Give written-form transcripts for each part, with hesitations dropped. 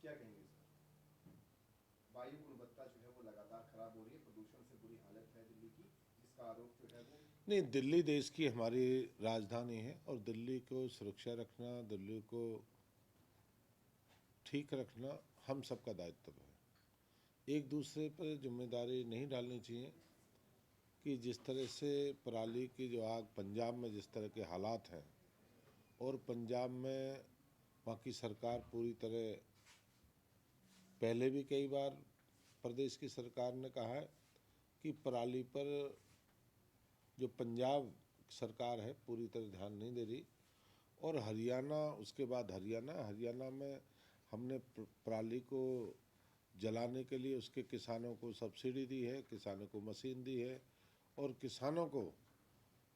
क्या कहेंगे इस पर? वायु गुणवत्ता जो है वो लगातार खराब हो रही है, प्रदूषण से बुरी हालत है दिल्ली की, जिसका आरोप जो है वो। नहीं, दिल्ली देश की हमारी राजधानी है और दिल्ली को सुरक्षा रखना, दिल्ली को ठीक रखना हम सबका दायित्व है। एक दूसरे पर जिम्मेदारी नहीं डालनी चाहिए कि जिस तरह से पराली की जो आग पंजाब में जिस तरह के हालात हैं और पंजाब में वहाँ की सरकार पूरी तरह, पहले भी कई बार प्रदेश की सरकार ने कहा है कि पराली पर जो पंजाब सरकार है पूरी तरह ध्यान नहीं दे रही। और हरियाणा, उसके बाद हरियाणा में हमने पराली को जलाने के लिए उसके किसानों को सब्सिडी दी है, किसानों को मशीन दी है और किसानों को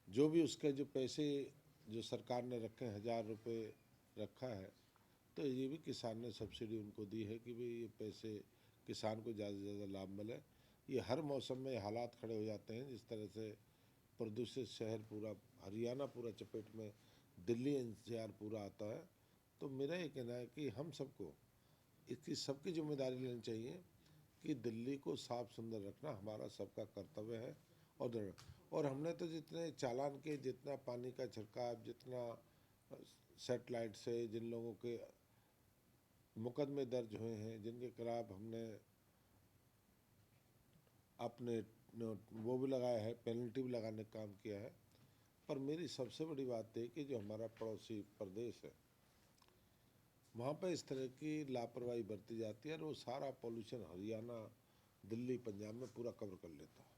जो भी उसके जो पैसे जो सरकार ने रखे 1,000 रुपये रखा है, तो ये भी किसान ने सब्सिडी उनको दी है कि भाई ये पैसे किसान को ज़्यादा से ज़्यादा लाभ मिले। ये हर मौसम में हालात खड़े हो जाते हैं, जिस तरह से प्रदूषित शहर पूरा हरियाणा पूरा चपेट में, दिल्ली एनसीआर पूरा आता है। तो मेरा ये कहना है कि हम सबको इसकी सबकी जिम्मेदारी लेनी चाहिए कि दिल्ली को साफ सुंदर रखना हमारा सबका कर्तव्य है। और हमने तो जितने चालान के, जितना पानी का छिड़काव, जितना सेटेलाइट से जिन लोगों के मुकदमे दर्ज हुए हैं, जिनके खिलाफ हमने अपने वो भी लगाया है, पेनल्टी भी लगाने का काम किया है। पर मेरी सबसे बड़ी बात है कि जो हमारा पड़ोसी प्रदेश है वहाँ पर इस तरह की लापरवाही बरती जाती है और वो सारा पॉल्यूशन हरियाणा, दिल्ली, पंजाब में पूरा कवर कर लेता है।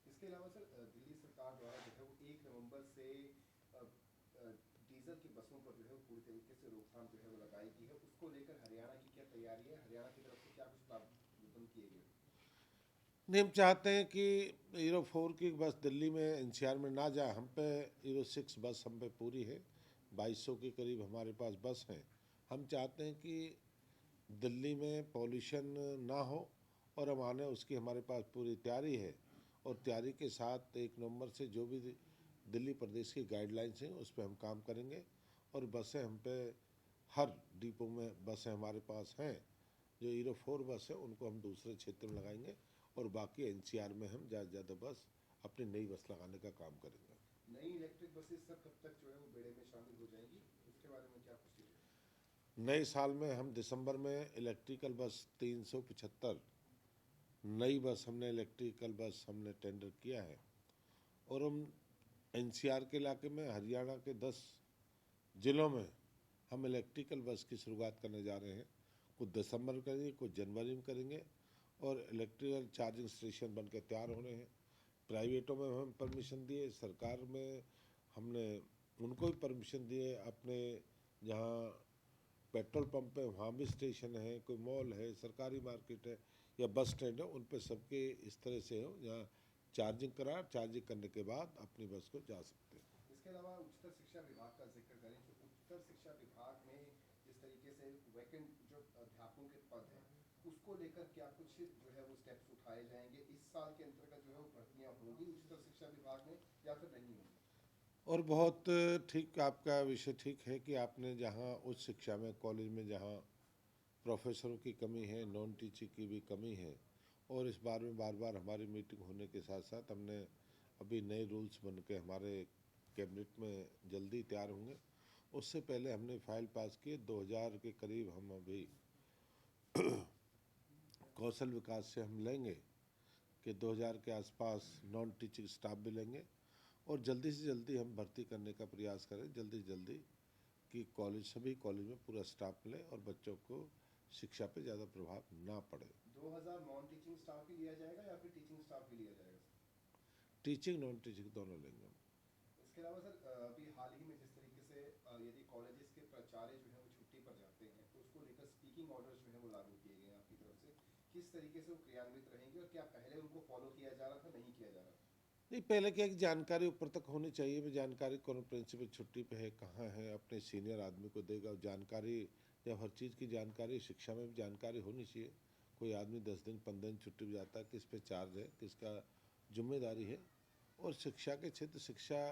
इसके अलावा सर, दिल्ली सरकार द्वारा जो है वो 1 नवंबर से डीजल की बसों पर जो है वो पूरी तरीके से रोकथाम जो है वो लगाई गई है। उसको लेकर हरियाणा की क्या तैयारी है? हरियाणा की तरफ से क्या कुछ प्रावधान किए गए? नहीं, हम चाहते हैं कि हीरो 4 की बस दिल्ली में एनसीआर में ना जाए। हम पे हीरो 6 बस हम पे पूरी है, 2200 के करीब हमारे पास बस हैं। हम चाहते हैं कि दिल्ली में पॉल्यूशन ना हो और हम आने उसकी हमारे पास पूरी तैयारी है। और तैयारी के साथ 1 नवंबर से जो भी दिल्ली प्रदेश की गाइडलाइंस हैं उस पर हम काम करेंगे। और बसें हम पे हर डिपो में बसें हमारे पास हैं। जो हीरो 4 बस है उनको हम दूसरे क्षेत्र में लगाएंगे और बाकी एनसीआर में हम ज़्यादा से ज़्यादा बस अपनी नई बस लगाने का काम करेंगे। नई इलेक्ट्रिक बसेस सर कब तक जो है वो बेड़े में शामिल हो जाएंगी? उसके बारे में क्या कुछ चीज़ें? नए साल में हम दिसंबर में इलेक्ट्रिकल बस 375 नई बस हमने इलेक्ट्रिकल बस हमने टेंडर किया है। और हम एनसीआर के इलाके में हरियाणा के 10 ज़िलों में हम इलेक्ट्रिकल बस की शुरुआत करने जा रहे हैं। कुछ दिसंबर में करेंगे, कुछ जनवरी में करेंगे। और इलेक्ट्रिकल चार्जिंग स्टेशन बन के तैयार हो रहे हैं। प्राइवेटों में हम परमिशन दिए, सरकार में हमने उनको भी परमिशन दिए। अपने जहाँ पेट्रोल पंप है वहाँ भी स्टेशन है, कोई मॉल है, सरकारी मार्केट है या बस स्टैंड है, उन पर सबके इस तरह से हो जहाँ चार्जिंग करा, चार्जिंग करने के बाद अपनी बस को जा सकते हैं। इसके अलावा उच्चतर शिक्षा विभाग का जिक्र करें तो उच्चतर शिक्षा विभाग में जिस तरीके से वैकेंट जो अध्यापकों के पद हैं, उसको लेकर क्या कुछ जो है वो स्टेप्स उठाए जाएंगे? इस साल के अंतर्गत जो है वो भर्तियां होंगी उच्चतर शिक्षा विभाग में या फिर नहीं होंगी? और बहुत ठीक, आपका विषय ठीक है कि आपने जहाँ उच्च शिक्षा में कॉलेज में जहाँ प्रोफेसरों की कमी है, नॉन टीचिंग की भी कमी है। और इस बार में बार बार हमारी मीटिंग होने के साथ साथ हमने अभी नए रूल्स बन के हमारे कैबिनेट में जल्दी तैयार होंगे। उससे पहले हमने फाइल पास की 2000 के करीब हम अभी कौशल विकास से हम लेंगे कि 2000 के आसपास नॉन टीचिंग स्टाफ भी लेंगे। और जल्दी से जल्दी हम भर्ती करने का प्रयास करें, जल्दी से जल्दी, कि सभी कॉलेज में पूरा स्टाफ मिले और बच्चों को शिक्षा पे ज़्यादा प्रभाव ना पड़े। 2000 नॉन टीचिंग स्टाफ ही लिया जाएगा या फिर टीचिंग स्टाफ भी लिया जाएगा सर? टीचिंग नॉन टीचिंग दोनों लेंगे हम। इसके अलावा सर, अभी हाल ही में जिस तरीके से यदि कॉलेजेस के प्राचार्य जो है वो छुट्टी पर जाते हैं तो उसको लेकर स्पीकिंग ऑर्डर्स जो है वो लागू किए गए हैं आपकी तरफ से, किस तरीके से वो क्रियान्वित रहेंगे और क्या पहले उनको फॉलो किया जा रहा था, नहीं किया जा रहा था? नहीं, पहले क्या कि जानकारी ऊपर तक होनी चाहिए। मैं जानकारी कौन प्रिंसिपल छुट्टी पे है, कहाँ है, अपने सीनियर आदमी को देगा। और जानकारी, जब हर चीज़ की जानकारी, शिक्षा में भी जानकारी होनी चाहिए। कोई आदमी 10 दिन 15 दिन छुट्टी पे जाता है, किस पे चार्ज है, किसका जिम्मेदारी है। और शिक्षा के क्षेत्र, शिक्षा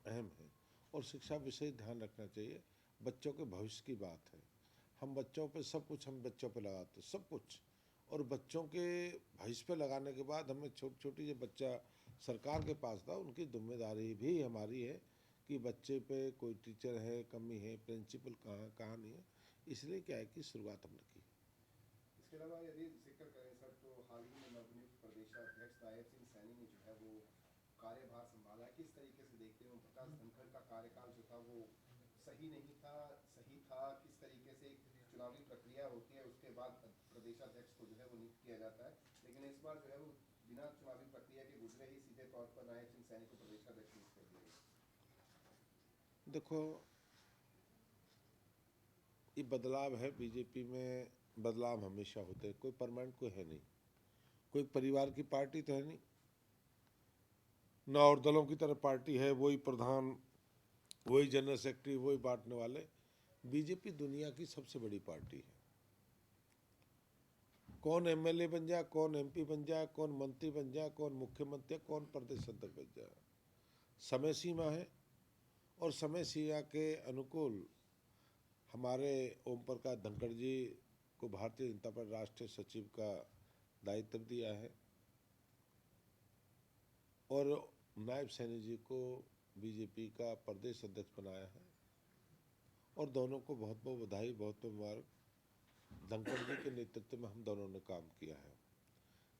अहम है और शिक्षा विषय ध्यान रखना चाहिए। बच्चों के भविष्य की बात है। हम बच्चों पे सब कुछ हम बच्चों पे लगाते सब कुछ, और बच्चों के भविष्य पे लगाने के बाद हमें छोटी छोटी जो बच्चा सरकार के पास था उनकी जिम्मेदारी भी हमारी है कि बच्चे पे कोई टीचर है कमी है, प्रिंसिपल कहाँ नहीं है, इसलिए क्या है कि शुरुआत हमने की। इसके अलावा यदि जिक्र करें सर तो हाल ही में नवनियुक्त प्रदेशाध्यक्ष नायब सिंह सैनी ने जो है वो कार्यभार संभाला। किस तरीके से देखते हैं प्रकाश धनखड़ का कार्यकाल जो था वो सही नहीं था, सही था? किस तरीके से एक चुनावी प्रक्रिया होती है उसके बाद प्रदेशाध्यक्ष को जो है वो नियुक्त किया जाता है, लेकिन इस बार जो है वो बिना चुनावी प्रक्रिया के गुजरे ही सीधे तौर पर नायब सिंह सैनी को प्रदेशाध्यक्ष नियुक्त कर दिया गया। देखो ये बदलाव है, बीजेपी में बदलाव हमेशा होते हैं, कोई परमानेंट कोई है नहीं, कोई परिवार की पार्टी तो है नहीं ना, और दलों की तरह पार्टी है, वही प्रधान वही जनरल सेक्रेटरी वही बांटने वाले। बीजेपी दुनिया की सबसे बड़ी पार्टी है, कौन एमएलए बन जाए, कौन एमपी बन जाए, कौन मंत्री बन जाए, कौन मुख्यमंत्री, कौन प्रदेश अध्यक्ष बन जाए, समय सीमा है, और समय सीमा के अनुकूल हमारे ओम प्रकाश धनखड़ जी को भारतीय जनता पार्टी राष्ट्रीय सचिव का दायित्व दिया है और नायब सैनी जी को बीजेपी का प्रदेश अध्यक्ष बनाया है, और दोनों को बहुत बहुत बधाई, बहुत बहुत मुबारक। धनखड़ जी के नेतृत्व में हम दोनों ने काम किया है,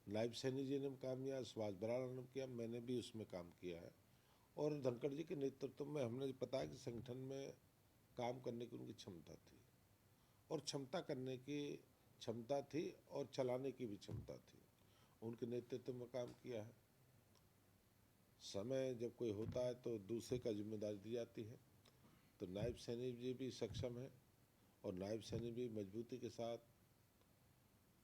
नायब सैनी जी ने काम किया, सुभाष बराड़ ने किया, मैंने भी उसमें काम किया है, और धनखड़ जी के नेतृत्व में हमने बताया कि संगठन में काम करने की उनकी क्षमता थी, और क्षमता करने की क्षमता थी और चलाने की भी क्षमता थी, उनके नेतृत्व में काम किया है। समय जब कोई होता है तो दूसरे का जिम्मेदारी दी जाती है, तो नायब सैनी जी भी सक्षम है, और नायब सैनी भी मजबूती के साथ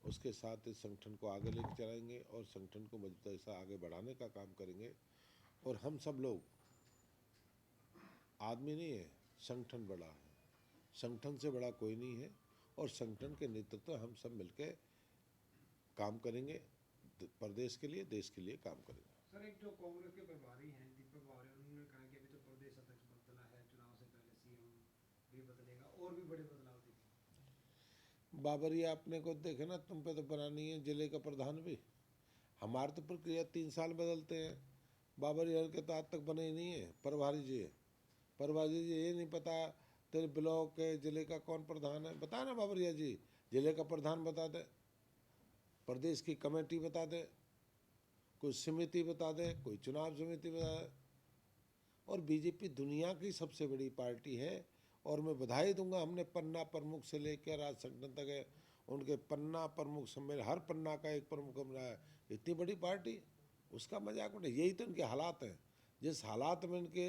उसके साथ इस संगठन को आगे लेकर चलाएंगे और संगठन को मजबूती से आगे बढ़ाने का काम करेंगे। और हम सब लोग आदमी नहीं है, संगठन बड़ा है, संगठन से बड़ा कोई नहीं है, और संगठन के नेतृत्व हम सब मिलकर काम करेंगे, प्रदेश के लिए देश के लिए काम करेंगे। सर एक जो कांग्रेस के प्रभारी हैं दीपक बावरिया, उन्होंने कहा कि अभी तो प्रदेश अध्यक्ष बदला है, चुनाव से पहले सीएम भी बदलेगा और भी बड़े बदलाव देखेंगे। बाबरिया अपने को देखे ना, तुम पे तो बना नहीं है जिले का प्रधान भी, हमारे तो प्रक्रिया 3 साल बदलते हैं, बाबरिया के तो आज तक बने ही नहीं है। प्रभारी जी है, प्रभारी जी ये नहीं पता तेरे ब्लॉक के जिले का कौन प्रधान है, बता ना बाबरिया जी, जिले का प्रधान बता दे, प्रदेश की कमेटी बता दे, कोई समिति बता दे, कोई चुनाव समिति बता दे। और बीजेपी दुनिया की सबसे बड़ी पार्टी है, और मैं बधाई दूंगा, हमने पन्ना प्रमुख से लेकर आज संगठन तक है, उनके पन्ना प्रमुख सम्मेलन हर पन्ना का एक प्रमुख बनाया, इतनी बड़ी पार्टी, उसका मजाक उठे। यही तो इनके हालात हैं, जिस हालात में इनके,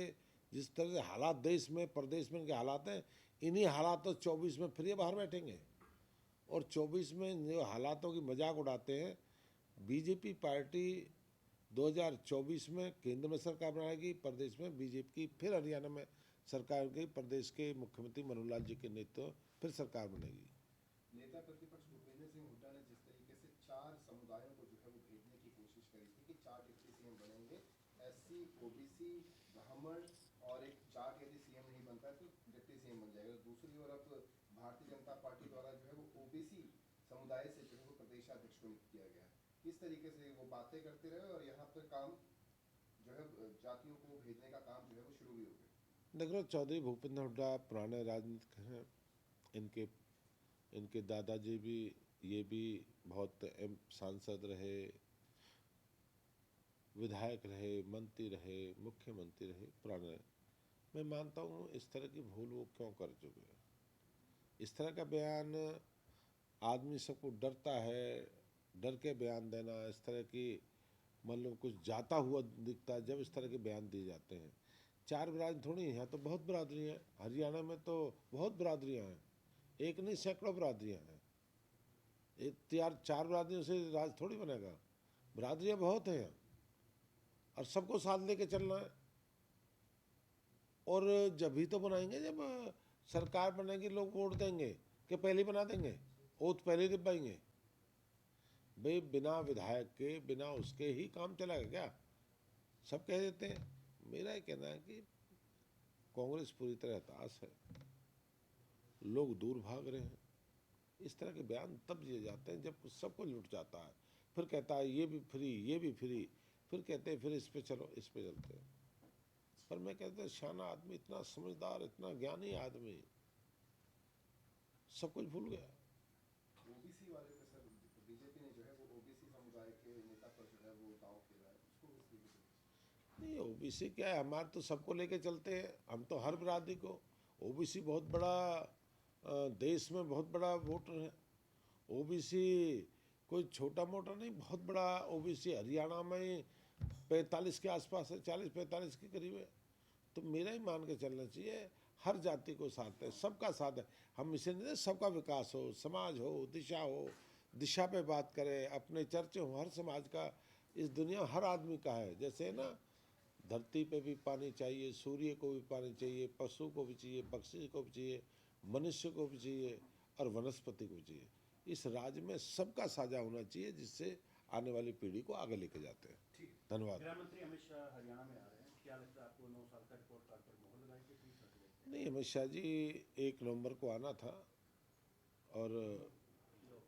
जिस तरह से हालात देश में प्रदेश में इनके हालात हैं, इन्हीं हालातों 24 में फिर ये बाहर बैठेंगे, और 24 में जो हालातों की मजाक उड़ाते हैं। बीजेपी पार्टी 2024 में केंद्र में सरकार बनाएगी, प्रदेश में बीजेपी की फिर हरियाणा में सरकार की, प्रदेश के मुख्यमंत्री मनोहर लाल जी के नेतृत्व फिर सरकार बनेगी। नेता प्रतिपक्ष भूपेंद्र सिंह हुड्डा ने जिस तरीके से 4 समुदायों को जो है वो भेजने की कोशिश करी थी कि 4 डिप्टी सीएम बनेंगे, एससी, ओबीसी, ब्राह्मण, और एक 4 यदि सीएम नहीं बनता है तो डिप्टी सीएम बन जाएगा। दूसरी ओर अब भारतीय जनता पार्टी द्वारा जो है वो ओबीसी समुदाय से जो है वो प्रदेशाध्यक्ष को नियुक्त किया गया है। किस तरीके से वो बातें करते रहे और यहाँ पर काम जो है जातियों को भेजने का काम जो है वो शुरू भी हो गया। देख लो, चौधरी भूपेंद्र हुड्डा पुराने राजनीतिक हैं, इनके दादाजी भी, ये भी बहुत सांसद रहे, विधायक रहे, मंत्री रहे, मुख्यमंत्री रहे पुराने। मैं मानता हूँ इस तरह की भूल वो क्यों कर चुके हैं। इस तरह का बयान, आदमी सबको डरता है, डर के बयान देना, इस तरह की मान लो कुछ जाता हुआ दिखता है जब इस तरह के बयान दिए जाते हैं। 4 बिरादरी थोड़ी हैं, तो बहुत बिरादरी हैं, हरियाणा में तो बहुत बिरादरियाँ हैं, एक नहीं सैकड़ों बिरादरियाँ हैं, एक 4 बिरादरियों से राज थोड़ी बनेगा, बिरादरियाँ बहुत हैं और सबको साथ लेके चलना है। और जब भी तो बनाएंगे जब सरकार बनेगी, लोग वोट देंगे कि पहले बना देंगे, ओथ पहले निभाएंगे। भाई बिना विधायक के, बिना उसके ही काम चलेगा क्या? सब कह देते हैं। मेरा ये कहना है कि कांग्रेस पूरी तरह हताश है, लोग दूर भाग रहे हैं, इस तरह के बयान तब दिए जाते हैं जब सब कुछ लुट जाता है, फिर कहता है ये भी फ्री, ये भी फ्री, फिर कहते हैं फिर इस पे चलो, इस पे चलते हैं। पर मैं कहता हूँ शाना आदमी, इतना समझदार, इतना ज्ञानी आदमी, सब कुछ भूल गया। ओबीसी वाले पे सर बीजेपी ने जो है वो ओबीसी समुदाय के नेता पर जो है वो दांव खेला है, उसको किस तरीके से? नहीं, ओबीसी क्या है, हमारे तो सबको लेके चलते हैं, हम तो हर बिरादरी को, ओबीसी बहुत बड़ा देश में बहुत बड़ा वोटर है। ओबीसी कोई छोटा मोटा नहीं, बहुत बड़ा ओबीसी हरियाणा में 45 के आसपास है, 40-45 के करीब है। तो मेरा ही मान के चलना चाहिए, हर जाति को साथ है, सबका साथ है। हम इसे नहीं, सबका विकास हो, समाज हो, दिशा पे बात करें, अपने चर्चे हो, हर समाज का इस दुनिया हर आदमी का है। जैसे ना धरती पे भी पानी चाहिए, सूर्य को भी पानी चाहिए, पशु को भी चाहिए, पक्षी को भी चाहिए, मनुष्य को भी चाहिए और वनस्पति को भी चाहिए। इस राज्य में सबका साझा होना चाहिए, जिससे आने वाली पीढ़ी को आगे लेके जाते हैं। धन्यवाद। गृह मंत्री अमित शाह हरियाणा में आ रहे हैं, क्या लगता है आपको 9 साल का रिपोर्ट कार्ड पर मोहर लगाएंगे कि नहीं लगाएंगे? नहीं, अमित शाह जी 1 नवंबर को आना था, और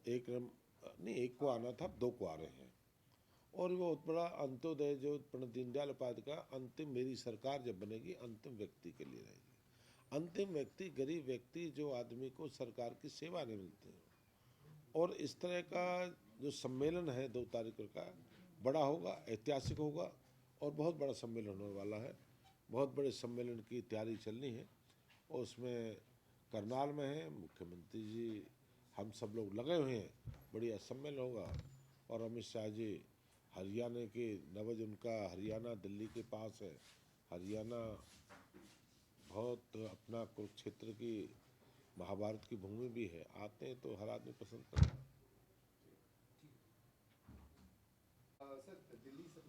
1 को आना था, 2 को आ रहे हैं। और वो बहुत बड़ा अंत्योदय जो पंडित दीनदयाल उपाध्याय का अंतिम, मेरी सरकार जब बनेगी अंतिम व्यक्ति के लिए रहेगी। अंतिम व्यक्ति गरीब व्यक्ति, जो आदमी को सरकार की सेवा नहीं मिलती है। और इस तरह का जो सम्मेलन है 2 तारीख का, बड़ा होगा, ऐतिहासिक होगा और बहुत बड़ा सम्मेलन होने वाला है। बहुत बड़े सम्मेलन की तैयारी चलनी है और उसमें करनाल में है, मुख्यमंत्री जी, हम सब लोग लगे हुए हैं, बढ़िया सम्मेलन होगा। और अमित शाह जी हरियाणा के नवज, उनका हरियाणा दिल्ली के पास है, हरियाणा बहुत अपना कुरुक्षेत्र की, महाभारत की भूमि भी है, आते हैं तो हर आदमी पसंद करता है। सर दिल्ली से